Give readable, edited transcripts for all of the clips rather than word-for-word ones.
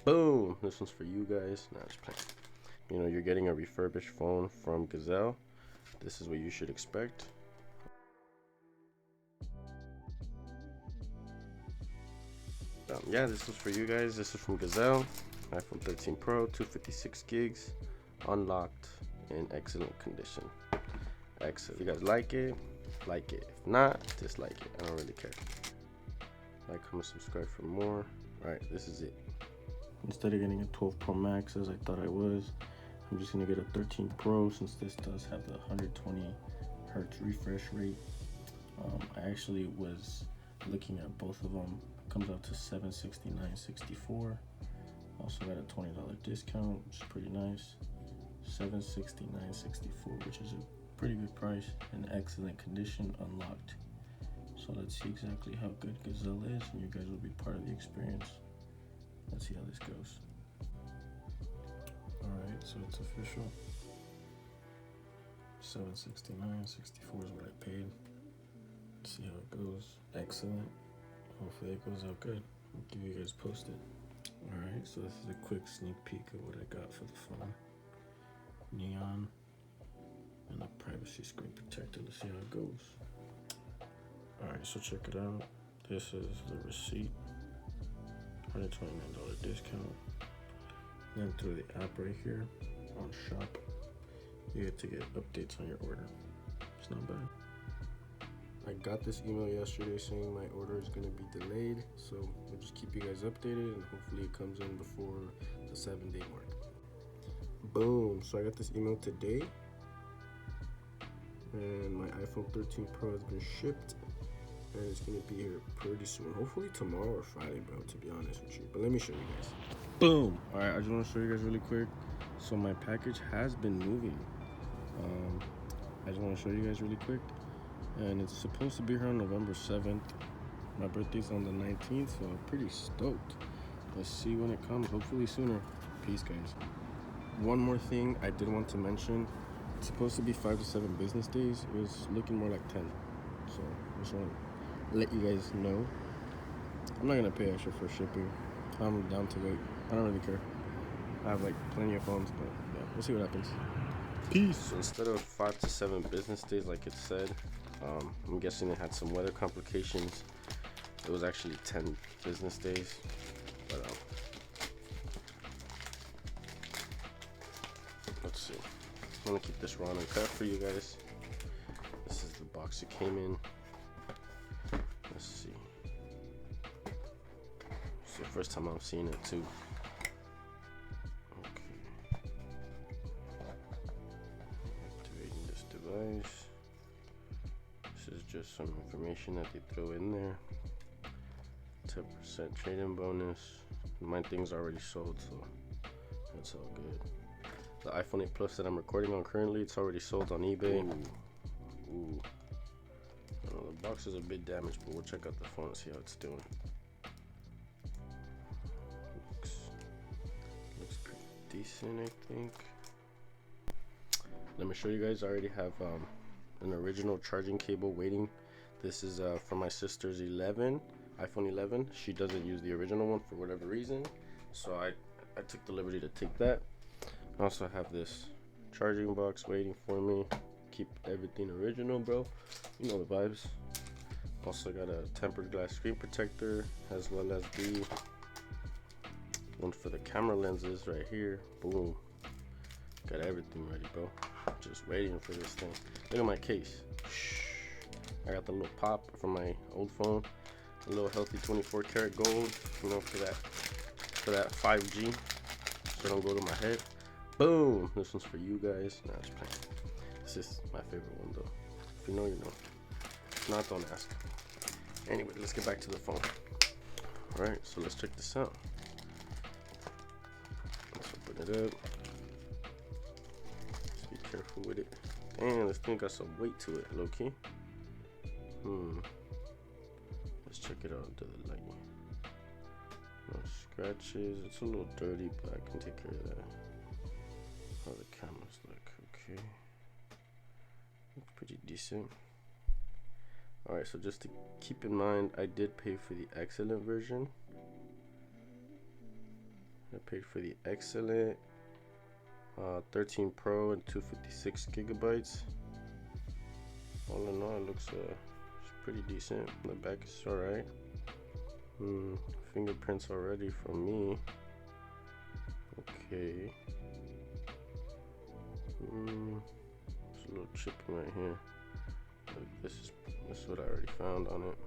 Boom! This one's for you guys. Nah, just playing. You know, you're getting a refurbished phone from Gazelle. This is what you should expect. Yeah, this is for you guys. This is from Gazelle. iPhone 13 Pro, 256 gigs, unlocked, in excellent condition. Excellent. If you guys like it, like it. If not, dislike it. I don't really care. Like, comment, subscribe for more. Alright, this is it. Instead of getting a 12 Pro Max as I thought I was, I'm just gonna get a 13 Pro since this does have the 120 hertz refresh rate. I actually was looking at both of them. It comes out to $769.64. Also got a $20 discount, which is pretty nice. $769.64, which is a pretty good price, in excellent condition, unlocked. So let's see exactly how good Gazelle is, and you guys will be part of the experience. Let's see how this goes. Alright, so it's official. $769.64 is what I paid. Let's see how it goes. Excellent. Hopefully it goes out good. I'll keep you guys posted. Alright, so this is a quick sneak peek of what I got for the phone. Neon and a privacy screen protector. Let's see how it goes. Alright, so check it out. This is the receipt. $129 discount. Then through the app right here on shop, you get to get updates on your order. It's not bad. I got this email yesterday saying my order is going to be delayed, so we'll just keep you guys updated and hopefully it comes in before the 7-day mark. Boom! So I got this email today and my iPhone 13 Pro has been shipped and it's going to be here pretty soon. Hopefully tomorrow or Friday, bro, to be honest with you. But let me show you guys. Boom! Alright, I just want to show you guys really quick. So my package has been moving. I just want to show you guys really quick. And it's supposed to be here on November 7th. My birthday's on the 19th, so I'm pretty stoked. Let's see when it comes, hopefully sooner. Peace, guys. One more thing I did want to mention. It's supposed to be 5 to 7 business days. It was looking more like 10. So I just want to let you guys know. I'm not going to pay extra for shipping. I'm down to wait. I don't really care. I have like plenty of phones, but yeah, we'll see what happens. Peace. So instead of 5 to 7 business days like it said, I'm guessing it had some weather complications. It was actually 10 business days. But let's see. I'm gonna keep this raw and cut for you guys. This is the box it came in. Let's see. It's the first time I'm seeing it too. Okay. Activating this device. This is just some information that they throw in there. 10% trade-in bonus. My thing's already sold, so that's all good. The iPhone 8 Plus that I'm recording on currently, it's already sold on eBay. Ooh. I know the box is a bit damaged, but we'll check out the phone and see how it's doing. Looks pretty decent, I think. Let me show you guys. I already have an original charging cable waiting. This is for my sister's iPhone 11. She doesn't use the original one for whatever reason, so I took the liberty to take that. I also have this charging box waiting for me. Keep everything original, bro. You know the vibes. Also got a tempered glass screen protector, as well as the one for the camera lenses right here. Boom. Got everything ready, bro. Just waiting for this thing. Look at my case. I got the little pop from my old phone. A little healthy 24 karat gold, you know, for that 5G. So don't go to my head. Boom! This one's for you guys. Nah, just playing. This is my favorite one though. If you know, you know. If not, don't ask. Anyway, let's get back to the phone. Alright, so let's check this out. Let's open it up. Just be careful with it. Damn, this thing got some weight to it, low key. Let's check it out under the light. No scratches. It's a little dirty, but I can take care of that. How the cameras look. Okay. Looks pretty decent. Alright, so just to keep in mind, I did pay for the excellent version. I paid for the excellent 13 Pro and 256 gigabytes. All in all, it looks it's pretty decent. The back is alright. Fingerprints already from me. Okay. There's a little chipping right here. This is what I already found on it.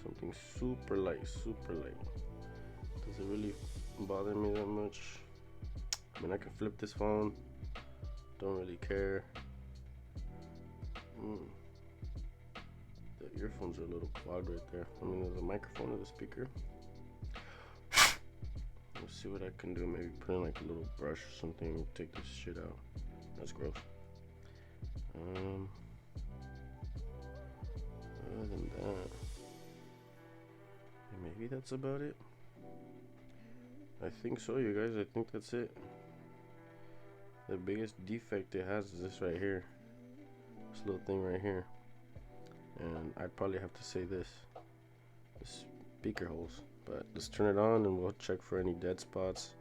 Something super light. Does it really bother me that much? I mean, I can flip this phone. Don't really care. The earphones are a little clogged right there. I mean, there's a microphone or the speaker. Let's see what I can do. Maybe put in like a little brush or something. Take this shit out. That's gross. Other than that, maybe that's about it. I think so, you guys. I think that's it. The biggest defect it has is this right here. This little thing right here. And I'd probably have to say this speaker holes. But let's turn it on and we'll check for any dead spots.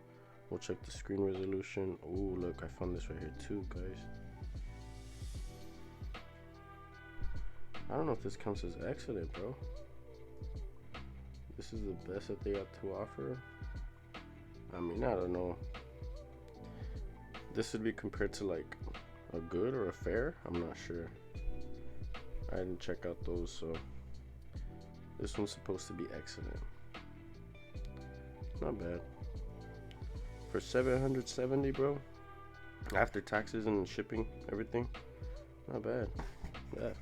We'll check the screen resolution. Oh, look, I found this right here too, guys. I don't know if this counts as excellent, bro. This is the best that they got to offer. I mean, I don't know. This would be compared to like a good or a fair. I'm not sure. I didn't check out those, so this one's supposed to be excellent. Not bad. For $770, bro. After taxes and shipping, everything. Not bad. Yeah.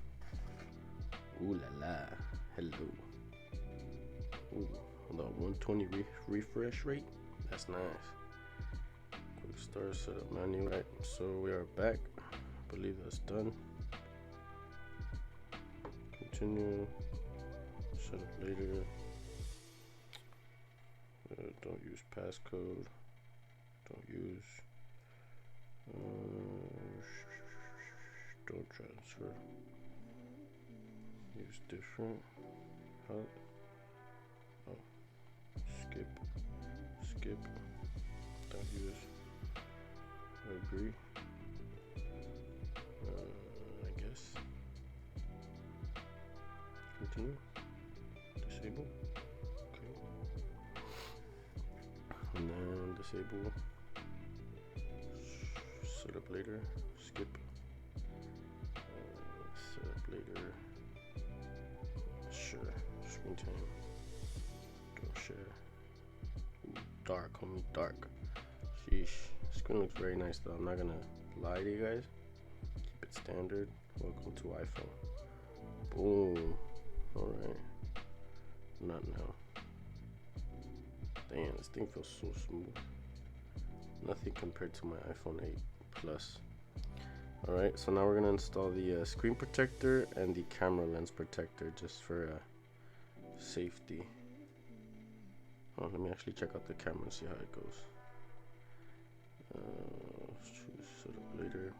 Ooh la la. Hello. Ooh, the 120 refresh rate. That's nice. Quick start setup menu. Right, so we are back. I believe that's done. Continue. Setup later. Don't use passcode. Don't use. Don't transfer. Use different. How? Oh. Skip. Don't use. Agree. I guess. Continue. Disable. Okay. And then disable. Set up later. Skip. Set up later. Sure. Screen time. Don't share. Ooh, dark, homie, dark. Sheesh. Screen looks very nice though. I'm not gonna lie to you guys. Keep it standard. Welcome to iPhone. Boom. Alright. Not now. Damn, this thing feels so smooth. Nothing compared to my iPhone 8 Plus. Alright, so now we're gonna install the screen protector and the camera lens protector just for safety. Oh, let me actually check out the camera and see how it goes. Choose setup later.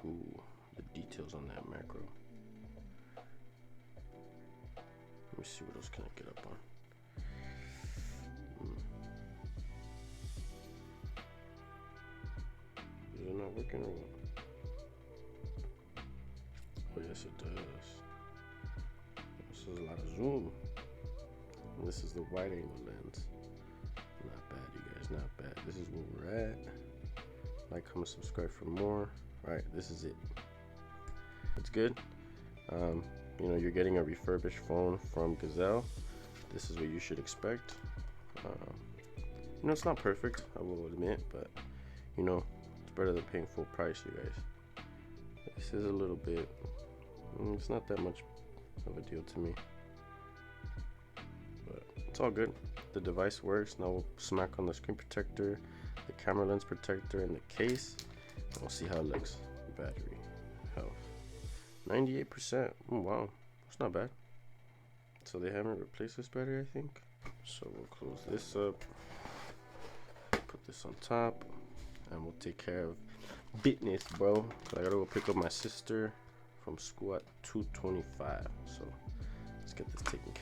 Ooh, the details on that macro. Let me see what else can I get up on. Is it not working or what? Oh yes, it does. This is a lot of zoom. And this is the wide angle lens. Not bad, you guys, not bad. This is where we're at. Like, comment, subscribe for more. Alright, this is it. It's good. You know, you're getting a refurbished phone from Gazelle. This is what you should expect. You know, it's not perfect, I will admit, but you know, it's better than paying full price, you guys. This is a little bit, it's not that much of a deal to me, but it's all good. The device works. Now we'll smack on the screen protector, the camera lens protector, and the case. We'll see how it looks. Battery health 98%. Oh, wow, that's not bad. So they haven't replaced this battery, I think. So we'll close this up, put this on top, and we'll take care of business, bro. So I gotta go pick up my sister from school at 2:25. So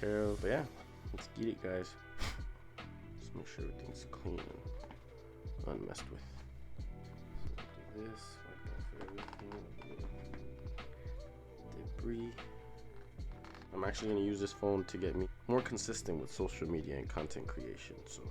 care of. But yeah, let's get it, guys. Just make sure everything's clean and unmessed with. So do this, wipe off everything, debris. I'm actually going to use this phone to get me more consistent with social media and content creation. So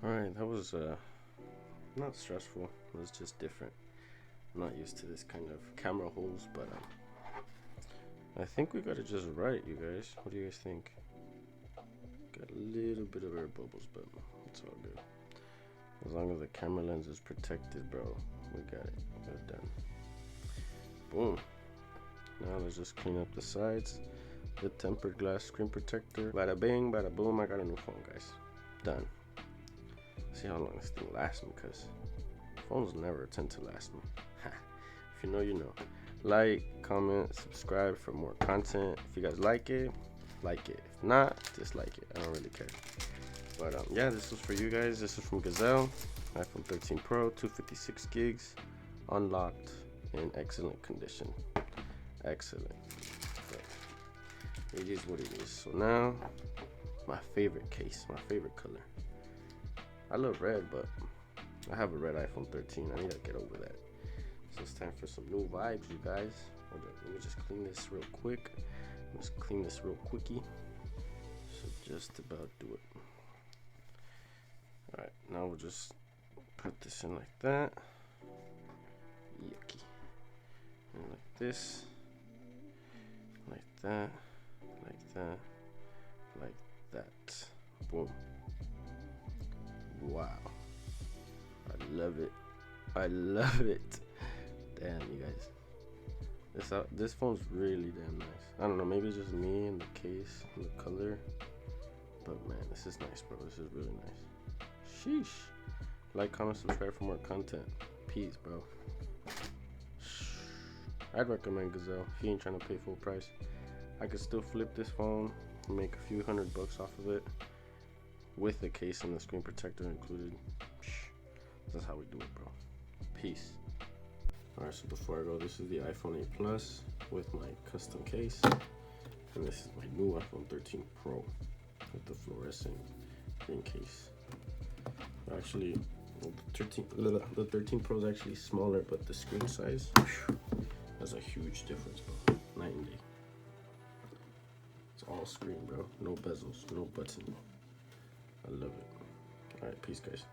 alright, that was not stressful, it was just different. I'm not used to this kind of camera holes, but I think we got it just right, you guys. What do you guys think? Got a little bit of air bubbles, but it's all good. As long as the camera lens is protected, bro, we got it. We got it done. Boom. Now let's just clean up the sides. The tempered glass screen protector. Bada bing, bada boom. I got a new phone, guys. Done. See how long this thing lasts me, because phones never tend to last me. If you know, you know. Like, comment, subscribe for more content. If you guys like it, like it. If not, dislike it. I don't really care. But yeah, this was for you guys. This is from Gazelle, iPhone 13 Pro, 256 gigs, unlocked, in excellent condition. Excellent. But it is what it is. So now, my favorite case, my favorite color. I love red, but I have a red iPhone 13. I need to get over that. So it's time for some new vibes, you guys. Hold up, let me just clean this real quick. Just clean this real quickie. So just about do it. Alright, now we'll just put this in like that. Yucky. And like this. Like that. Like that. Like that. Boom. Wow. I love it. I love it. Damn, you guys. This phone's really damn nice. I don't know, maybe it's just me and the case and the color. But man, this is nice, bro. This is really nice. Sheesh. Like, comment, subscribe for more content. Peace, bro. I'd recommend Gazelle if you ain't trying to pay full price. I could still flip this phone and make a few $100 off of it with the case and the screen protector included. That's how we do it, bro. Peace. Alright, so before I go, this is the iPhone 8 Plus with my custom case. And this is my new iPhone 13 Pro with the fluorescent green case. Actually, the 13 Pro is actually smaller, but the screen size, that's a huge difference, bro. Night and day. It's all screen, bro. No bezels, no button. I love it. Alright, peace, guys.